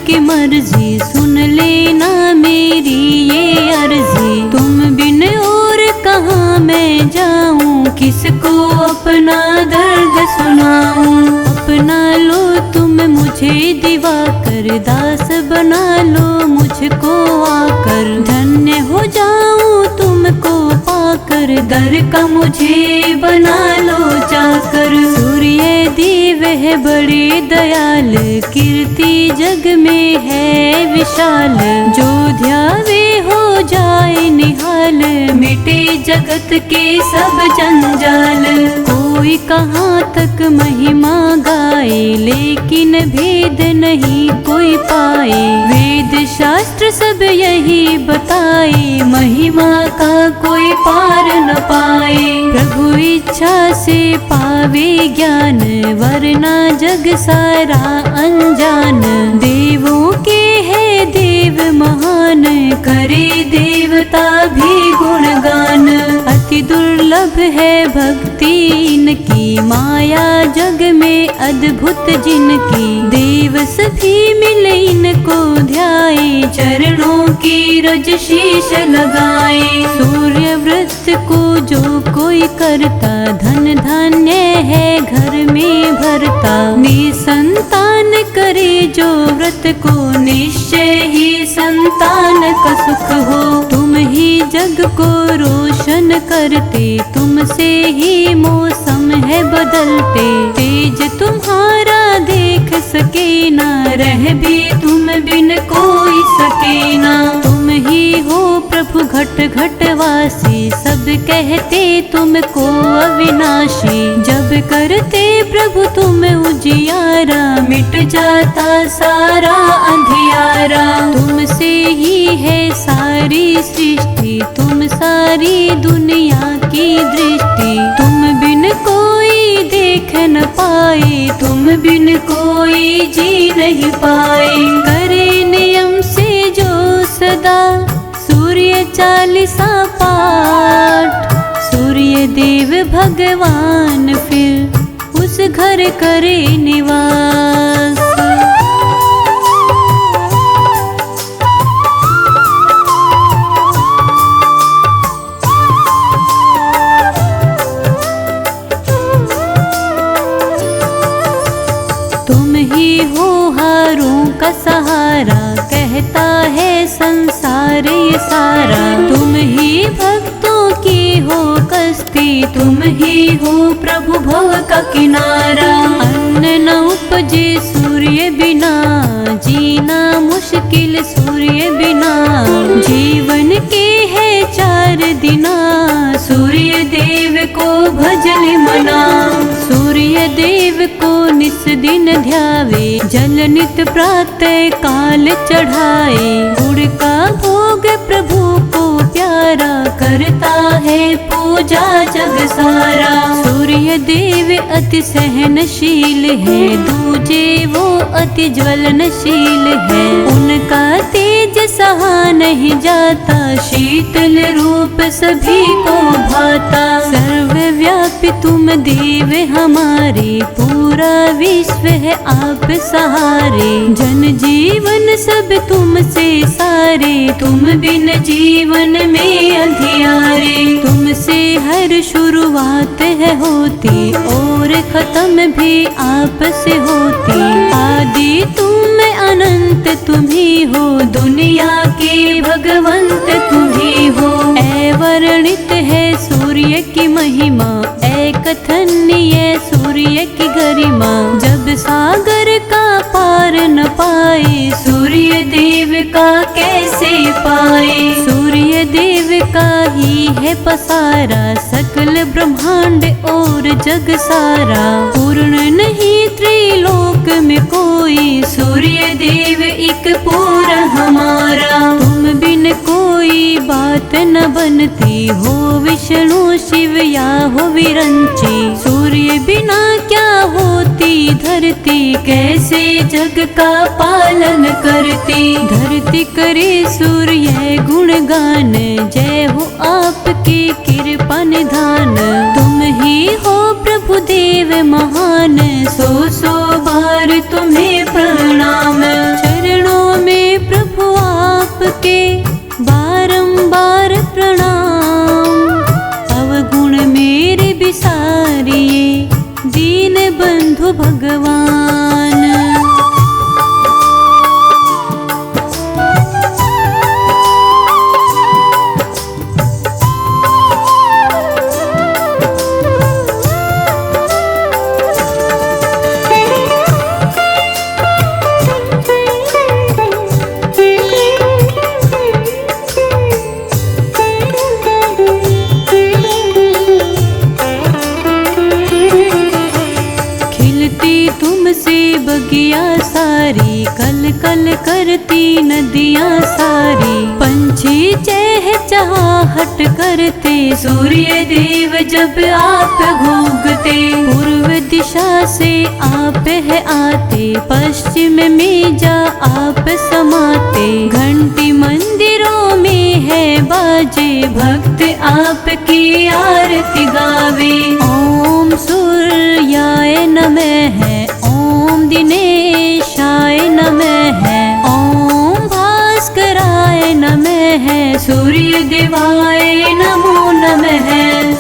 की मर्जी सुन लेना मेरी ये अर्जी। तुम बिन और कहाँ मैं जाऊँ, किसको अपना दर्द सुनाऊँ। अपना लो तुम मुझे दिवाकर, दास बना लो मुझको आकर। धन्य हो जाऊँ तुमको पाकर, दर का मुझे बना लो जाकर। सूर्य देव है बड़े दयाल, कीर्ति जग में है विशाल। जो ध्यावे हो जाए निहाल, मिटे जगत के सब जंजाल। कोई कहाँ तक महिमा गाए, लेकिन भेद नहीं कोई पाए। वेद शास्त्र सब यही बताए, महिमा का कोई पार न पाए। प्रभु इच्छा से पावे ज्ञान, वरना जग सारा अनजान। देवों के है देव महान, करे देवता भी गुणगान। अति दुर्लभ दुर्लभ है भक्ति इनकी, माया जग में अद्भुत जिनकी। देव सभी मिल इनको ध्याए, चरणों की रज शीश लगाए। सूर्य व्रत को जो कोई करता, धन धान्य है घर में भरता। निसंतान करे जो व्रत को, निश्चय ही संतान का सुख हो। तुम ही जग को रोशन करते, तुमसे ही मौसम है बदलते। तेज तुम्हारा देख सके ना, रह भी तुम बिन कोई सके ना। तुम ही हो प्रभु घट घट वासी, सब कहते तुमको अविनाशी। जब करते प्रभु तुम उजियारा, मिट जाता सारा अंधियारा। तुमसे ही है सारी सृष्टि, तुम सारी दुनिया की दृष्टि। तुम बिन कोई देख न पाए, तुम बिन कोई जी नहीं पाए। करे नियम से जो सदा, सूर्य चालीसा पाठ। सूर्य देव भगवान फिर उस घर करे निवास। तुम ही हो हारों का सहारा, कहता है संसार ये सारा। तुम ही भक्तों की हो कश्ती, तुम ही हो प्रभु भव का किनारा। अन्न न उपजे सूर्य बिना, जीना मुश्किल सूर्य बिना। जीवन के है 4 दिना, सूर्य देव को भजन मना। सूर्य देव को निस दिन ध्यावे, जल नित प्रातः काल चढ़ाए। गुड़ का भोग प्रभु को प्यारा, करता है पूजा जग सारा। सूर्य देव अति सहनशील है, दूजे वो अति ज्वलनशील है। उनका तेज सहा नहीं जाता, शीतल रूप सभी को भाता। सर्वव्यापी तुम देव हमारे, पूरा विश्व है आप सहारे। जन जीवन सब तुमसे सारे, तुम बिन जीवन में अंधियारे। तुमसे हर शुरुआत है होती, और खत्म भी आप से होती। आदि तुम अनंत तुम ही हो, दुनिया के भगवंत तुम ही हो। अवर्णित है सूर्य की महिमा, कथनीय सूर्य की गरिमा। जब सागर का पार न पाए, सूर्य देव का कैसे पाए। सूर्य देव का ही है पसारा, सकल ब्रह्मांड और जग सारा। पूर्ण नहीं त्रिलोक में कोई, सूर्य देव एक पूरा हमारा। तुम बिन कोई बात न बनती, हो विष्णु शिव या हो विरंची। सूर्य बिना क्या होती धरती, कैसे जग का पालन करती। धरती करे सूर्य गुणगान, जय हो आपकी कृपा निधान। तुम ही हो प्रभु देव महान, सौ बार तुम्हें प्रणाम। चरणों में प्रभु आपके बारंबार प्रणाम। अवगुण मेरे बिसारिए, दीन बंधु भगवान। बगिया सारी, कल कल करती नदियाँ सारी। पंछी चहचहाहट करते, सूर्य देव जब आप घूमते। पूर्व दिशा से आप है आते, पश्चिम में जा आप समाते। घंटी मंदिरों में है बाजे, भक्त आपकी आरती गावे। ओम सूर्याय नमः, ओम दिनेशाय नमः, ओम भास्कराय नमः, सूर्य देवाय नमो नमः।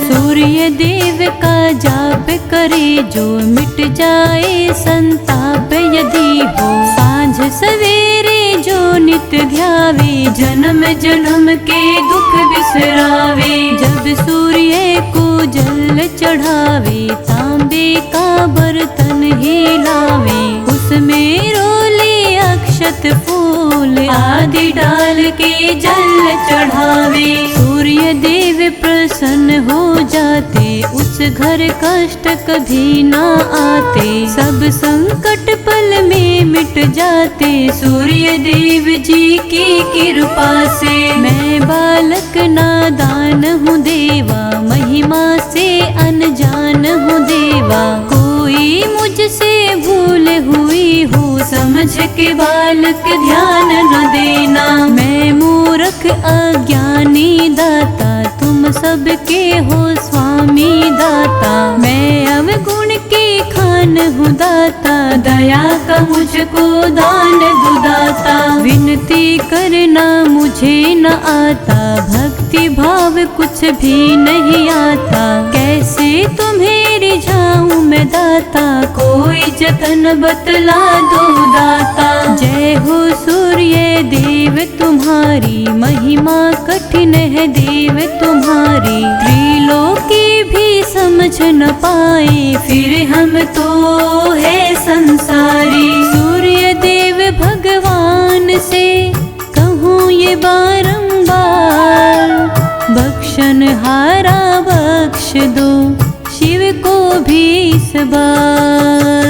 सूर्य देव का जाप करे जो मिट जाए संताप यदि हो। सांझ सवेरे जो नित्य ध्यावे जन्म जन्म के दुख बिसरावे। जब सूर्य को जल चढ़ावे तांबे का बर्तन ही लावे। उसमें रोली अक्षत फूल आदि डाल के जल चढ़ावे। सूर्य देव प्रसन्न हो जाते उस घर कष्ट कभी ना आते। सब संकट पल में मिट जाते सूर्य देव जी की कृपा से। मैं बालक नादान हूँ देवा, महिमा से अनजान हूँ देवा। कोई मुझसे भूल हुई हो समझ के बालक ध्यान न देना। मैं मूर्ख अज्ञानी दाता, तुम सबके हो स्वामी दाता। मैं अवगुण की खान हूँ दाता, दया का मुझको दान दो दाता। विनती करना मुझे न आता, भक्ति भाव कुछ भी नहीं आता। कैसे तुम्हें रिझाऊं मैं दाता, कोई जतन बतला दो दाता। जय हो सूर्य देव तुम्हारी, महिमा कठिन है देव तुम्हारी। त्रिलोकी भी समझ न पाए फिर हम तो है संसारी। सूर्य देव भगवान से कहूँ ये बारंबार, बख्शन हारा बख्श दो शिव को भी इस बार।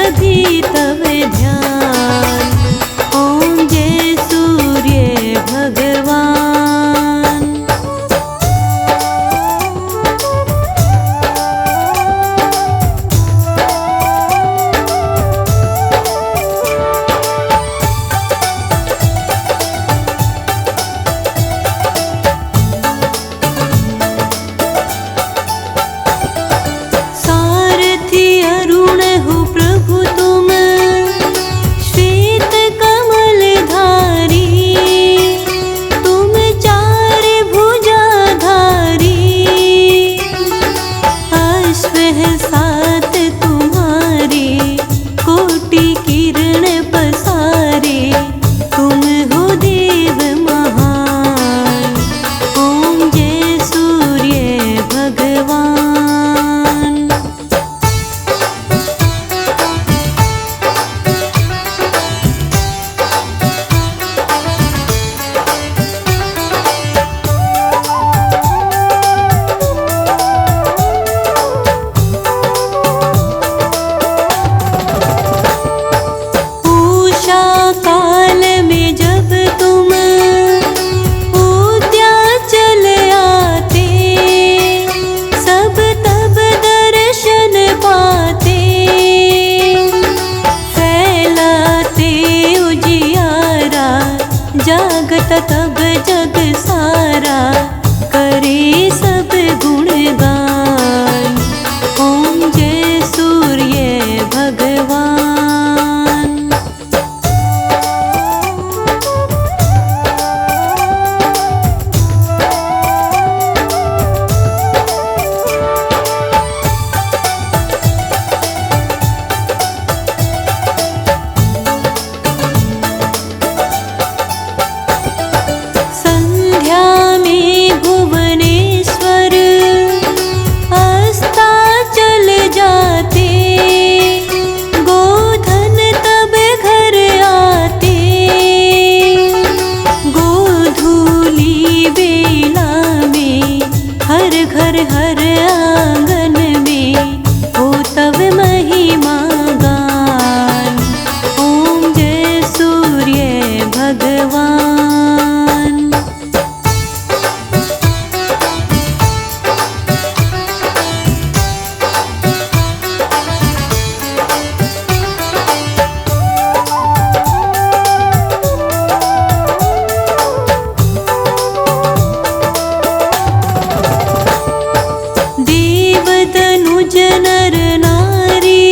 भी तव ध्यान। ओम जय सूर्य भगवान। जागत तब जग सारा करे सब गुणगान। ओम जय सूर्य भगवान। घर हर आंगन में हो तब महिमा गान। ओम जय सूर्य भगवान। नर नारी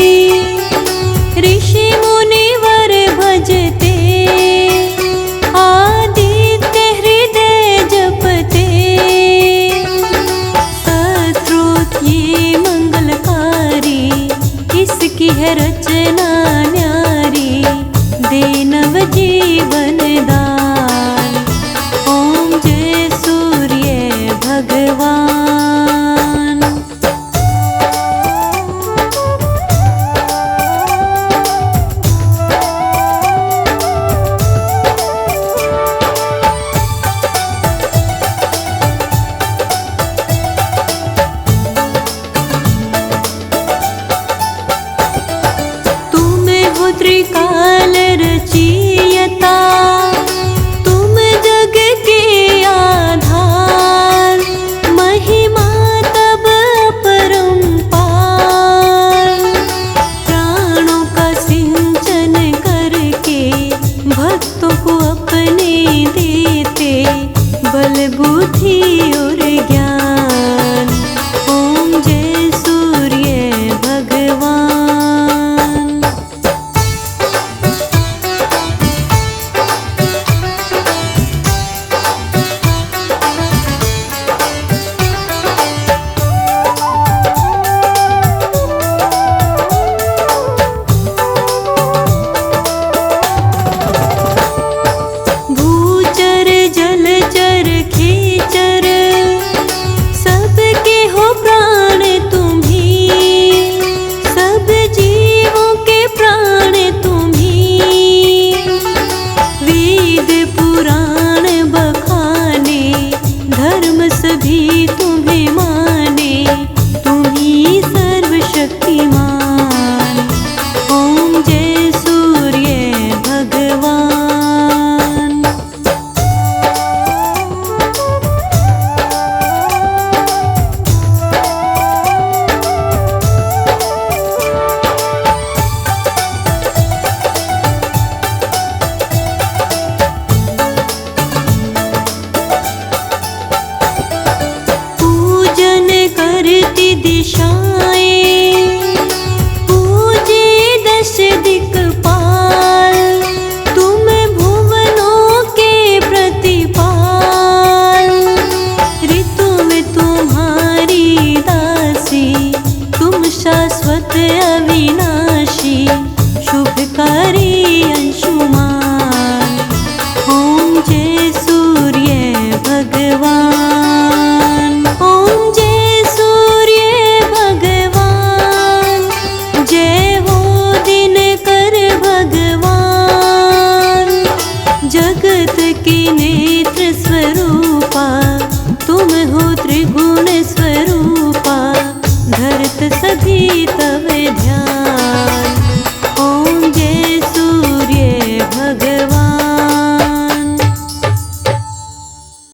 ऋषि मुनिवर भजते, आदित्य हृदय जपते। स्तोत्र ये मंगलकारी, इसकी है रचना न्यारी, देनव जीवन दान। ओम जय सूर्य भगवान। त्रिकाल रचियता, तुम जग के आधार। महिमा तब अपरंपार, प्राणों का सिंचन करके भक्तों को अपने देते, बल बुद्धि और ज्ञान। ओम जय सूर्य भगवान। जलचर खेचर कीने